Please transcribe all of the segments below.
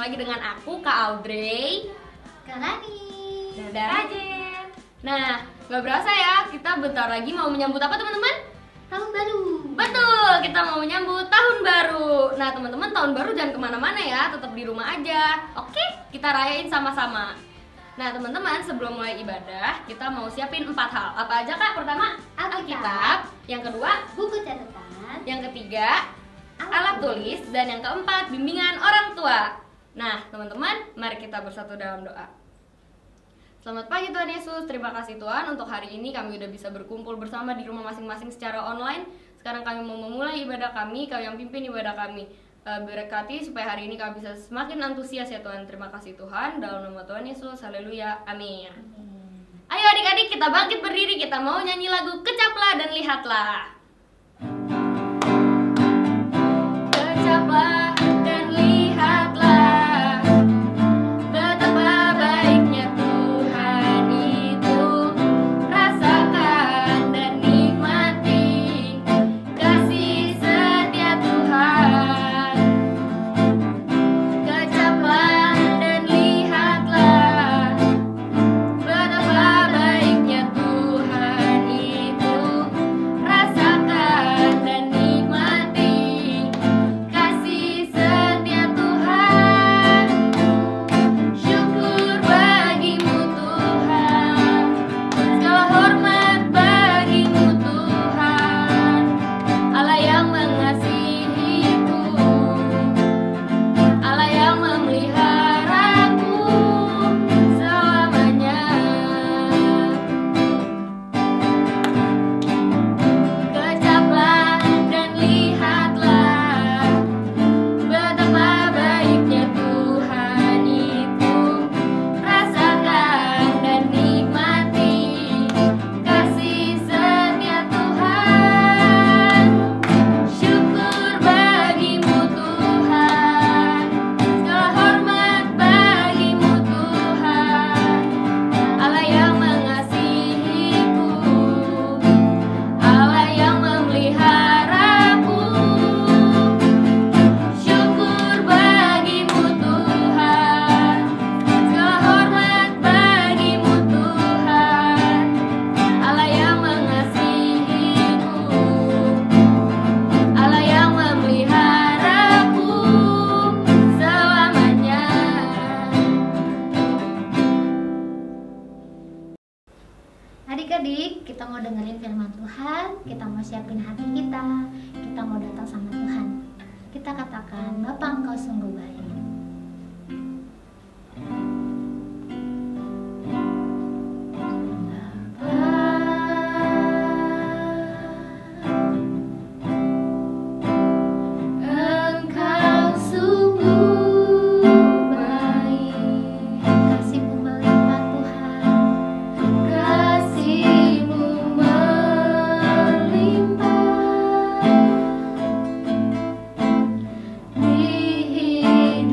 lagi dengan aku, Kak Audrey, Kak Rani, dan Rajen. Nah, gak berasa ya, kita bentar lagi mau menyambut apa teman-teman? tahun baru. Betul, kita mau menyambut tahun baru. Nah teman-teman, tahun baru jangan kemana-mana ya, tetap di rumah aja. Oke, kita rayain sama-sama. Nah teman-teman, sebelum mulai ibadah, kita mau siapin 4 hal. Apa aja Kak? Pertama, Alkitab. Yang kedua, Buku catatan. yang ketiga, alat tulis. Dan yang keempat, bimbingan orang tua. Nah teman-teman, mari kita bersatu dalam doa. Selamat pagi Tuhan Yesus, terima kasih Tuhan untuk hari ini kami udah bisa berkumpul bersama di rumah masing-masing secara online. Sekarang kami mau memulai ibadah kami, Kau yang pimpin ibadah kami. Berkati supaya hari ini kami bisa semakin antusias ya Tuhan. Terima kasih Tuhan, dalam nama Tuhan Yesus, haleluya, amin. Ayo adik-adik, kita bangkit berdiri, kita mau nyanyi lagu Kecaplah dan Lihatlah. Kecaplah dan lihatlah, betapa baiknya Tuhan itu. Rasakan dan nikmati kasih setia Tuhan. Kecaplah dan lihatlah, betapa baiknya Tuhan itu. Rasakan dan nikmati kasih setia Tuhan. Syukur bagimu Tuhan, segala hormat bagimu Tuhan, Allah yang mengasihiku, Allah yang memeliharaku selamanya. Kecaplah dan lihatlah, betapa baiknya Tuhan itu. Rasakan dan nikmati kasih setia Tuhan. Syukur bagimu Tuhan, segala hormat bagimu Tuhan, Allah yang mengasihiku, Allah yang memeliharaku. Syukur bagimu Tuhan, segala hormat bagimu Tuhan, Allah yang mengasihiku, Allah yang memeliharaku selamanya. Adik-adik, kita mau dengerin firman Tuhan, kita mau siapin hati kita mau datang sama Tuhan. Kita katakan, Bapa Engkau sungguh baik. Engkau sungguh baik, Kasih-Mu melimpah Tuhan. kasih-Mu melimpah di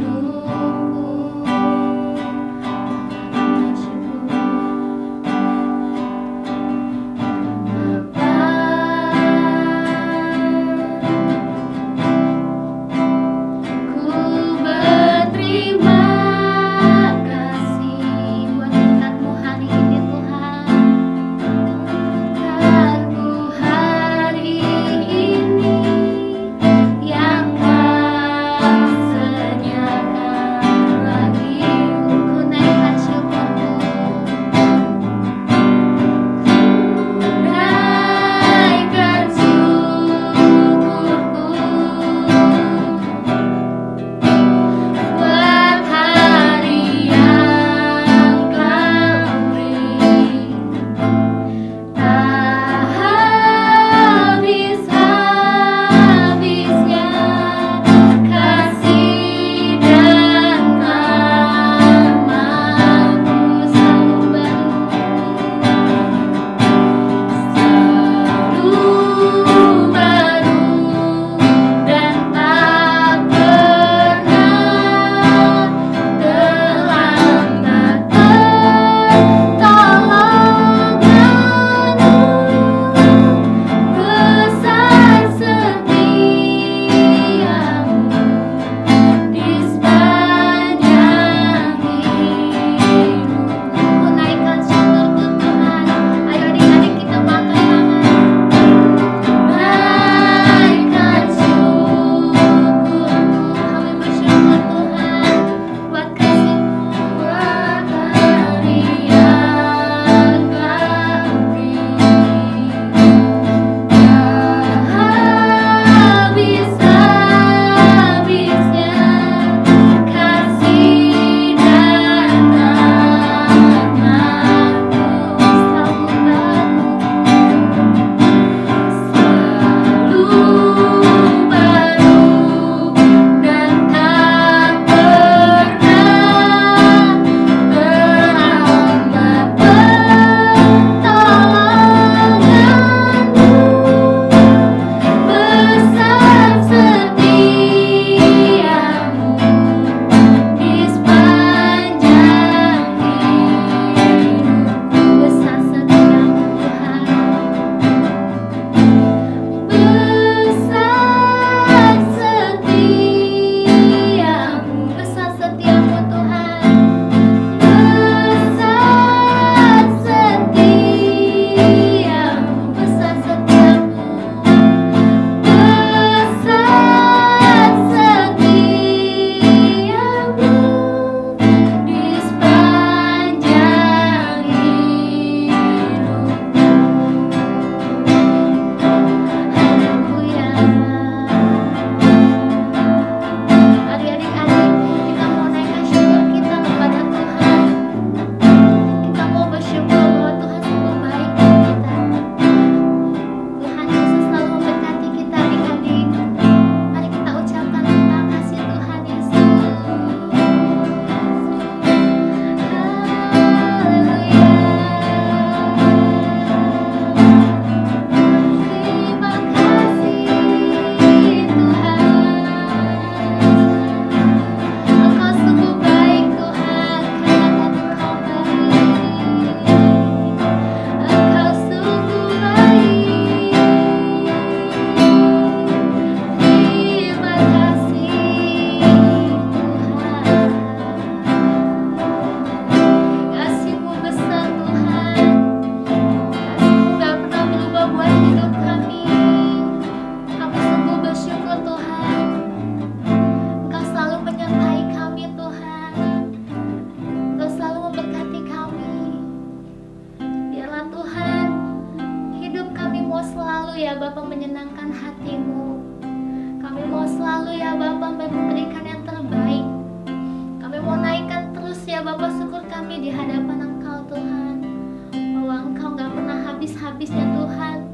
Bapa, syukur kami di hadapan Engkau Tuhan, bahwa Engkau gak pernah habis-habisnya Tuhan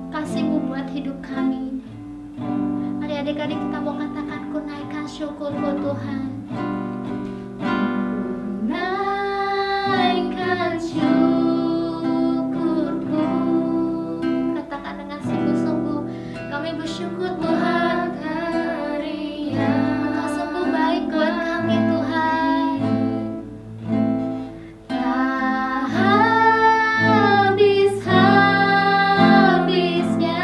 kasih-Mu buat hidup kami. Mari adik-adik kita mau katakan, ku naikkan syukurku Tuhan. Naikkan syukurku. Katakan dengan sungguh-sungguh, kami bersyukur Tuhan. Engkau sungguh baik buat kami Tuhan. Tak habis-habisnya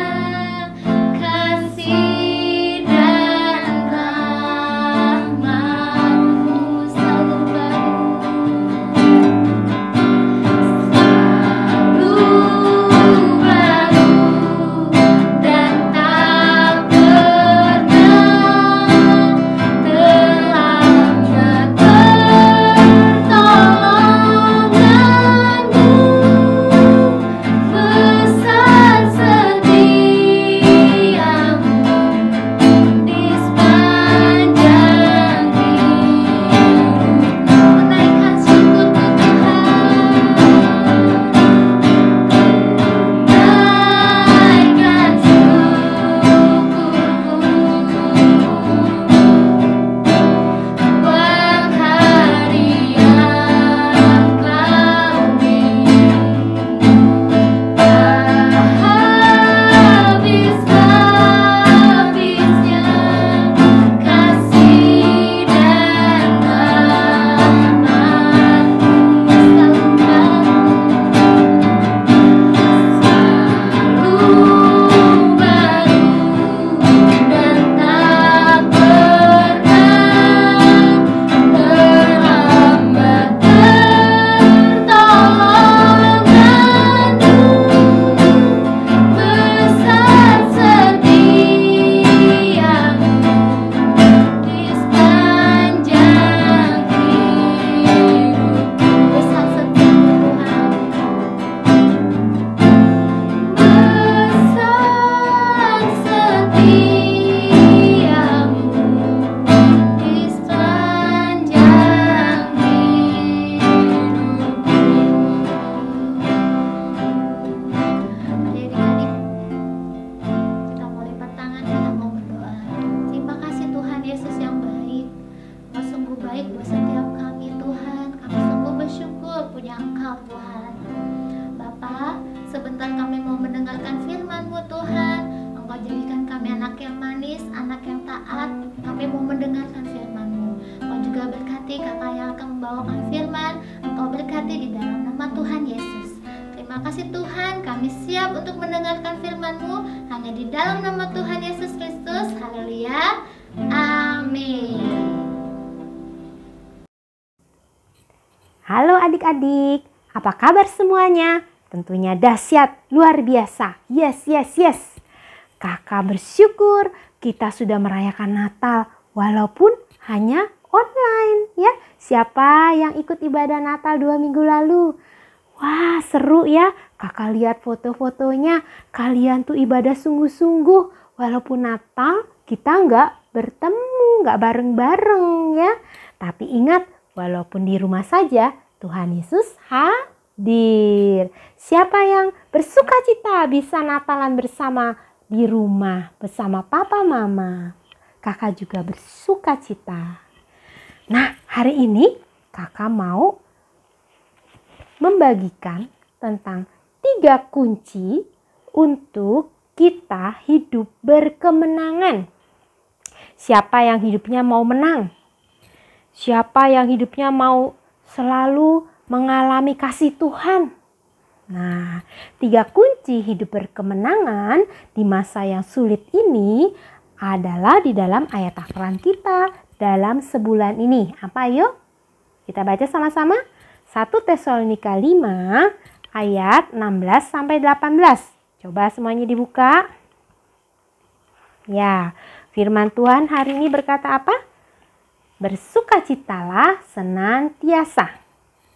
kasih dan rahmat-Mu selalu baru. Selalu baru dan tak pernah terlambat pertolongan-Mu. Besar setiamu di sepanjang hidupku. Menaikkan syukurku Tuhan. Naikkan syukurku. Pengharian Kau beri. Habis-habisnya kasih dan rahmat-Mu selalu baru dan tak pernah terlambat pertolongan-Mu. Besar setiamu di sepanjang hidupku. Besar setiamu Tuhan. Besar setiamu di sepanjang hidupku. Adik-adik, kita mau lipat tangan, kita mau berdoa. Terima kasih Tuhan Yesus yang baik. Engkau sungguh baik buat setiap kami Tuhan. Kami sungguh bersyukur punya Engkau Tuhan. Bapa, sebentar kami mau mendengarkan firman-Mu Tuhan. Engkau jadikan kami anak yang manis, anak yang taat. Kami mau mendengarkan firman-Mu. Engkau juga berkati kakak yang akan membawakan firman. Engkau berkati di dalam nama Tuhan Yesus. Terima kasih Tuhan, kami siap untuk mendengarkan firman-Mu hanya di dalam nama Tuhan Yesus Kristus. Haleluya. Amin. Halo adik-adik, apa kabar semuanya? Tentunya dahsyat, luar biasa. Yes, yes, yes. Kakak bersyukur kita sudah merayakan Natal walaupun hanya online ya. Siapa yang ikut ibadah Natal 2 minggu lalu? Wah, seru ya. Kakak lihat foto-fotonya. Kalian tuh ibadah sungguh-sungguh. Walaupun Natal kita nggak bertemu, nggak bareng-bareng ya. Tapi ingat, walaupun di rumah saja, Tuhan Yesus hadir. Siapa yang bersuka cita bisa Natalan bersama di rumah bersama papa mama? Kakak juga bersuka cita. Nah, hari ini kakak mau membagikan tentang 3 kunci untuk kita hidup berkemenangan. Siapa yang hidupnya mau menang? Siapa yang hidupnya mau selalu mengalami kasih Tuhan? Nah, 3 kunci hidup berkemenangan di masa yang sulit ini adalah di dalam ayat Al-Quran kita dalam sebulan ini. Apa yuk? Kita baca sama-sama. 1 Tesalonika 5 ayat 16-18. Coba semuanya dibuka. Ya, firman Tuhan hari ini berkata apa? Bersukacitalah senantiasa.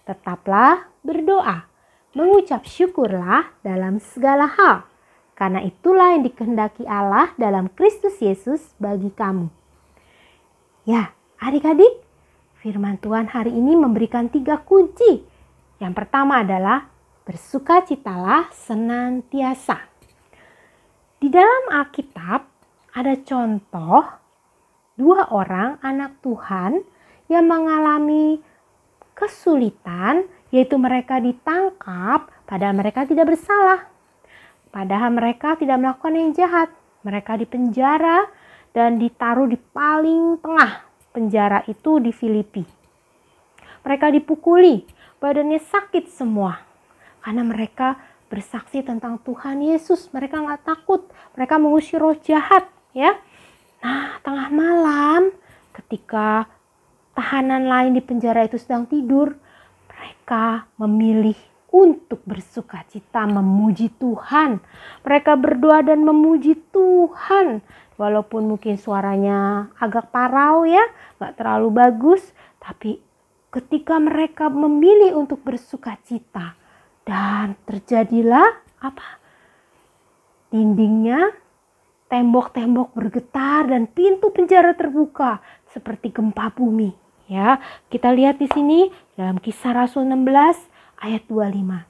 Tetaplah berdoa. Mengucap syukurlah dalam segala hal. Karena itulah yang dikehendaki Allah dalam Kristus Yesus bagi kamu. Ya, adik-adik, firman Tuhan hari ini memberikan 3 kunci. Yang pertama adalah bersukacitalah senantiasa. Di dalam Alkitab ada contoh 2 orang anak Tuhan yang mengalami kesulitan, yaitu mereka ditangkap padahal mereka tidak bersalah. Padahal mereka tidak melakukan yang jahat. Mereka dipenjara dan ditaruh di paling tengah penjara itu di Filipi. Mereka dipukuli, badannya sakit semua. Karena mereka bersaksi tentang Tuhan Yesus. Mereka nggak takut. Mereka mengusir roh jahat. Ya. Nah, tengah malam ketika tahanan lain di penjara itu sedang tidur, mereka memilih untuk bersukacita memuji Tuhan. Mereka berdoa dan memuji Tuhan. Walaupun mungkin suaranya agak parau ya, nggak terlalu bagus. Tapi ketika mereka memilih untuk bersukacita, dan terjadilah apa? Dindingnya, tembok-tembok bergetar dan pintu penjara terbuka seperti gempa bumi. Ya, kita lihat di sini dalam Kisah Rasul 16 ayat 25.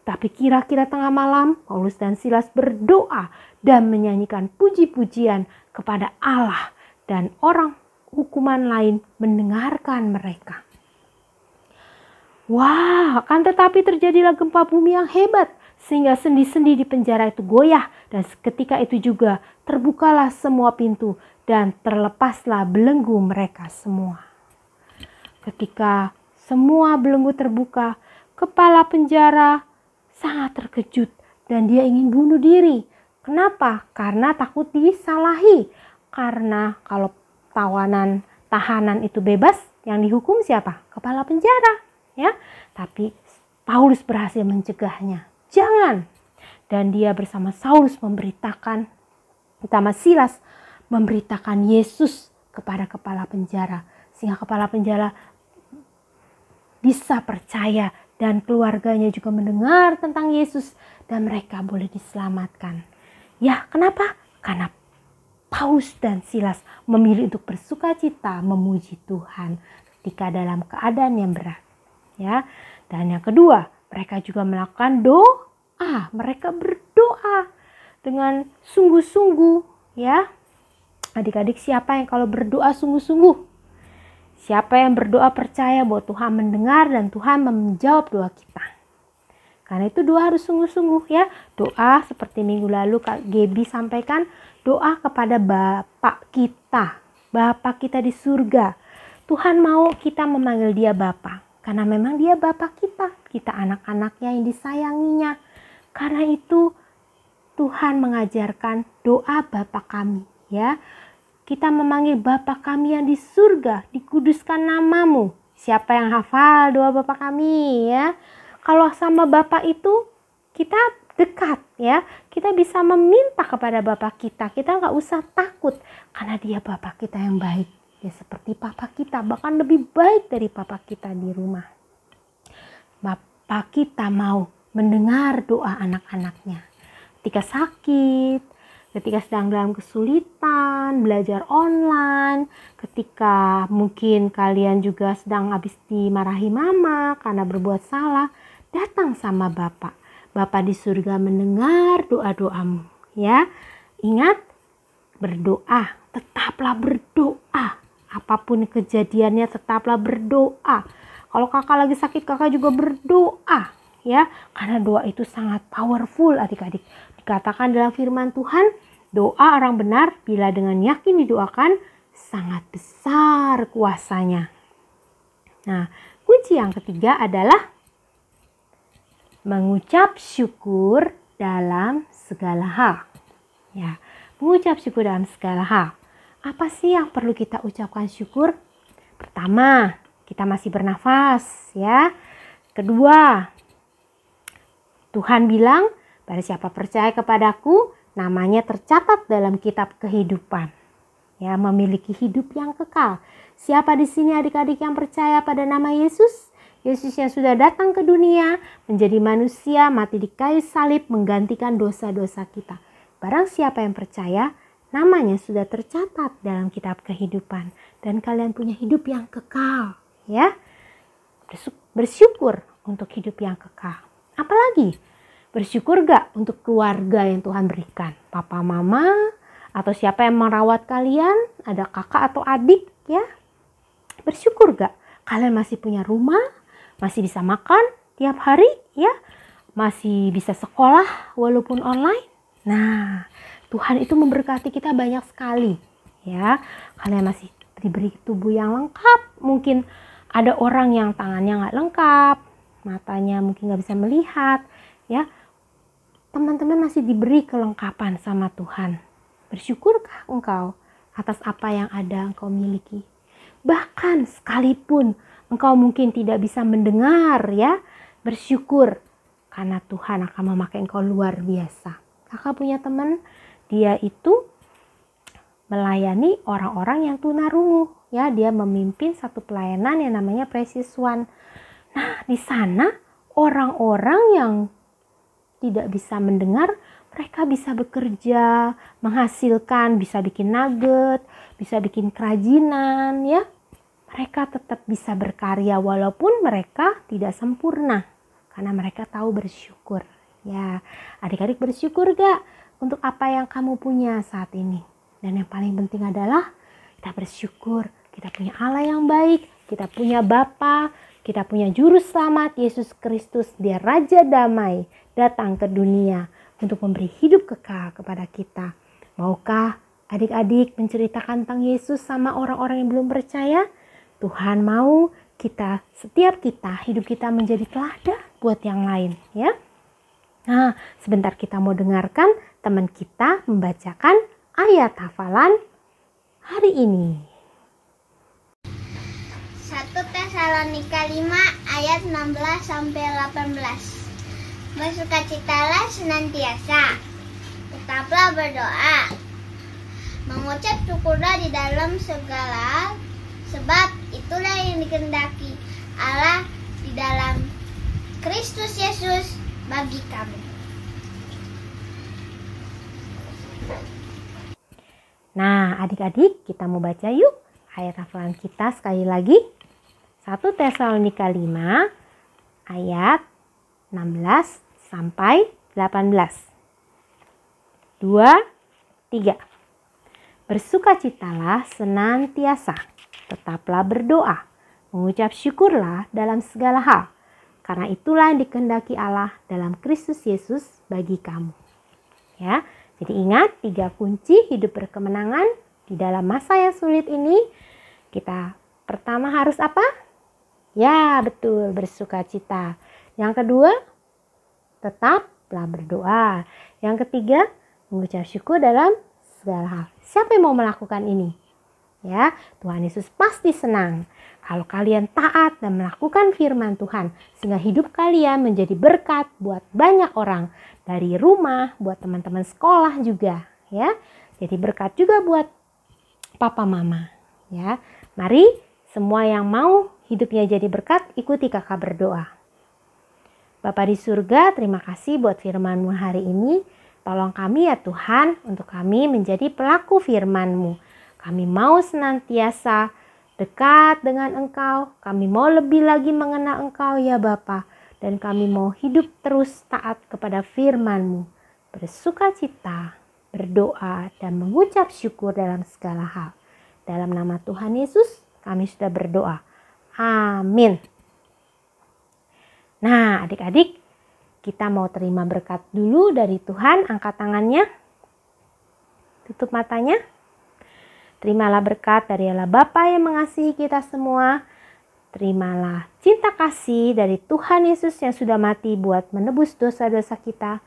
Tapi kira-kira tengah malam, Paulus dan Silas berdoa dan menyanyikan puji-pujian kepada Allah, dan orang hukuman lain mendengarkan mereka. Wah, akan tetapi terjadilah gempa bumi yang hebat sehingga sendi-sendi di penjara itu goyah, dan ketika itu juga terbukalah semua pintu dan terlepaslah belenggu mereka semua. Ketika semua belenggu terbuka, kepala penjara sangat terkejut dan dia ingin bunuh diri. Kenapa? Karena takut disalahi. Karena kalau tahanan itu bebas, yang dihukum siapa? Kepala penjara. Ya, tapi Paulus berhasil mencegahnya. Jangan. Dan dia bersama Saulus bersama Silas memberitakan Yesus kepada kepala penjara, sehingga kepala penjara bisa percaya dan keluarganya juga mendengar tentang Yesus dan mereka boleh diselamatkan. Ya, kenapa? Karena Paulus dan Silas memilih untuk bersukacita memuji Tuhan ketika dalam keadaan yang berat. Ya, dan yang kedua, mereka juga melakukan doa. Mereka berdoa dengan sungguh-sungguh, ya. Adik-adik, siapa yang kalau berdoa sungguh-sungguh? Siapa yang berdoa percaya bahwa Tuhan mendengar dan Tuhan menjawab doa kita? Karena itu doa harus sungguh-sungguh, ya. Doa seperti minggu lalu Kak Gebi sampaikan, doa kepada Bapa kita di surga. Tuhan mau kita memanggil dia Bapa. Karena memang dia Bapa kita anak-anaknya yang disayanginya. Karena itu Tuhan mengajarkan doa Bapa kami, ya. Kita memanggil Bapa kami yang di surga, dikuduskan namamu. Siapa yang hafal doa Bapa kami, ya? Kalau sama Bapa itu kita dekat, ya. Kita bisa meminta kepada Bapa kita. Kita nggak usah takut karena dia Bapa kita yang baik. Ya, seperti papa kita, bahkan lebih baik dari papa kita di rumah. Bapa kita mau mendengar doa anak-anaknya. Ketika sakit, ketika sedang dalam kesulitan, belajar online, ketika mungkin kalian juga sedang habis dimarahi mama karena berbuat salah, datang sama Bapa. Bapa di surga mendengar doa-doamu, ya. Ingat, berdoa, tetaplah berdoa. Apapun kejadiannya tetaplah berdoa. Kalau kakak lagi sakit, kakak juga berdoa, ya. Karena doa itu sangat powerful, adik-adik. Dikatakan dalam firman Tuhan, doa orang benar bila dengan yakin didoakan sangat besar kuasanya. Nah, kunci yang ketiga adalah mengucap syukur dalam segala hal. Ya, mengucap syukur dalam segala hal. Apa sih yang perlu kita ucapkan syukur? Pertama, kita masih bernafas, ya. Kedua, Tuhan bilang, barang siapa percaya kepadaku, namanya tercatat dalam kitab kehidupan. Ya, memiliki hidup yang kekal. Siapa di sini adik-adik yang percaya pada nama Yesus? Yesus yang sudah datang ke dunia, menjadi manusia, mati di kayu salib, menggantikan dosa-dosa kita. Barang siapa yang percaya, namanya sudah tercatat dalam kitab kehidupan dan kalian punya hidup yang kekal, ya. Bersyukur untuk hidup yang kekal. Apalagi bersyukur gak untuk keluarga yang Tuhan berikan? Papa, mama, atau siapa yang merawat kalian? Ada kakak atau adik, ya. Bersyukur gak? Kalian masih punya rumah, masih bisa makan tiap hari, ya. Masih bisa sekolah walaupun online. Nah, Tuhan itu memberkati kita banyak sekali, ya. Kalian masih diberi tubuh yang lengkap. Mungkin ada orang yang tangannya nggak lengkap, matanya mungkin nggak bisa melihat, ya. Teman-teman masih diberi kelengkapan sama Tuhan. Bersyukurkah engkau atas apa yang ada engkau miliki? Bahkan sekalipun engkau mungkin tidak bisa mendengar, ya, bersyukur karena Tuhan akan memakai engkau luar biasa. Kakak punya teman, dia itu melayani orang-orang yang tunarungu, ya. Dia memimpin satu pelayanan yang namanya Precious One. Nah, di sana orang-orang yang tidak bisa mendengar, mereka bisa bekerja, menghasilkan, bisa bikin nugget, bisa bikin kerajinan, ya. Mereka tetap bisa berkarya walaupun mereka tidak sempurna, karena mereka tahu bersyukur. Ya, adik-adik bersyukur gak untuk apa yang kamu punya saat ini? Dan yang paling penting adalah kita bersyukur, kita punya Allah yang baik, kita punya Bapa, kita punya Juru Selamat Yesus Kristus, Dia Raja Damai, datang ke dunia untuk memberi hidup kekal kepada kita. Maukah adik-adik menceritakan tentang Yesus sama orang-orang yang belum percaya? Tuhan mau setiap kita, hidup kita menjadi teladan buat yang lain, ya. Nah, sebentar kita mau dengarkan teman kita membacakan ayat hafalan hari ini. 1 Tesalonika 5 ayat 16 sampai 18. Bersukacitalah senantiasa, tetaplah berdoa, mengucap syukurlah di dalam segala, sebab itulah yang dikehendaki Allah di dalam Kristus Yesus bagi kamu. Nah, adik-adik, kita mau baca yuk ayat hafalan kita sekali lagi. 1 Tesalonika 5 ayat 16 sampai 18. 2, 3. Bersukacitalah senantiasa, tetaplah berdoa, mengucap syukurlah dalam segala hal, karena itulah yang dikehendaki Allah dalam Kristus Yesus bagi kamu. Ya, jadi ingat 3 kunci hidup berkemenangan di dalam masa yang sulit ini. Kita pertama harus apa? Ya, betul, bersukacita. Yang kedua, tetaplah berdoa. Yang ketiga, mengucap syukur dalam segala hal. Siapa yang mau melakukan ini? Ya, Tuhan Yesus pasti senang kalau kalian taat dan melakukan firman Tuhan, sehingga hidup kalian menjadi berkat buat banyak orang, dari rumah, buat teman-teman sekolah juga, ya. Jadi berkat juga buat papa mama, ya. Mari semua yang mau hidupnya jadi berkat, ikuti kakak berdoa. Bapa di surga, terima kasih buat firman-Mu hari ini. Tolong kami ya Tuhan, untuk kami menjadi pelaku firman-Mu. Kami mau senantiasa dekat dengan Engkau. Kami mau lebih lagi mengenal Engkau ya Bapa. Dan kami mau hidup terus taat kepada firman-Mu. Bersukacita, berdoa, dan mengucap syukur dalam segala hal. Dalam nama Tuhan Yesus, kami sudah berdoa. Amin. Nah, adik-adik, kita mau terima berkat dulu dari Tuhan. Angkat tangannya. Tutup matanya. Terimalah berkat dari Allah Bapa yang mengasihi kita semua. Terimalah cinta kasih dari Tuhan Yesus yang sudah mati buat menebus dosa-dosa kita.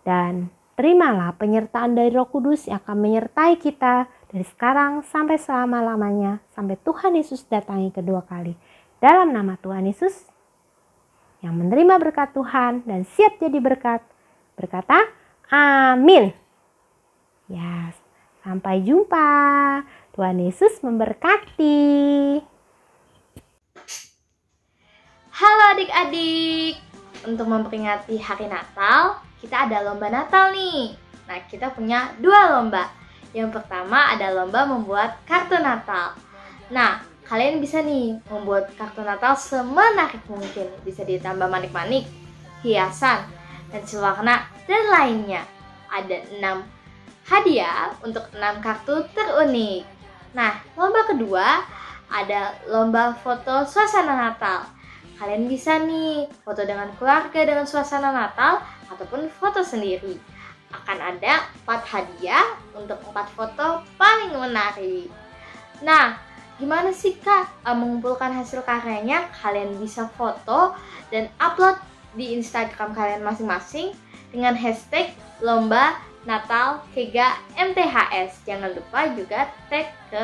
Dan terimalah penyertaan dari Roh Kudus yang akan menyertai kita dari sekarang sampai selama-lamanya. Sampai Tuhan Yesus datangi kedua kali. Dalam nama Tuhan Yesus yang menerima berkat Tuhan dan siap jadi berkat, berkata amin. Ya, sampai jumpa. Tuhan Yesus memberkati. Halo adik-adik. Untuk memperingati hari Natal, kita ada lomba Natal nih. Nah, kita punya 2 lomba. Yang pertama ada lomba membuat kartu Natal. Nah, kalian bisa nih membuat kartu Natal semenarik mungkin. Bisa ditambah manik-manik, hiasan, dan sewarna, dan lainnya. Ada 6 hadiah untuk 6 kartu terunik. Nah, lomba kedua ada lomba foto suasana Natal. Kalian bisa nih foto dengan keluarga dengan suasana Natal ataupun foto sendiri. Akan ada 4 hadiah untuk 4 foto paling menarik. Nah, gimana sih Kak mengumpulkan hasil karyanya? Kalian bisa foto dan upload di Instagram kalian masing-masing dengan hashtag lomba Natal Kega MTHS. Jangan lupa juga tag ke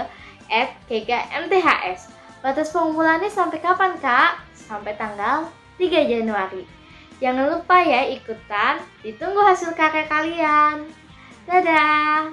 @KegaMTHS. Batas pengumpulannya sampai kapan Kak? Sampai tanggal 3 Januari. Jangan lupa ya ikutan, ditunggu hasil karya kalian. Dadah!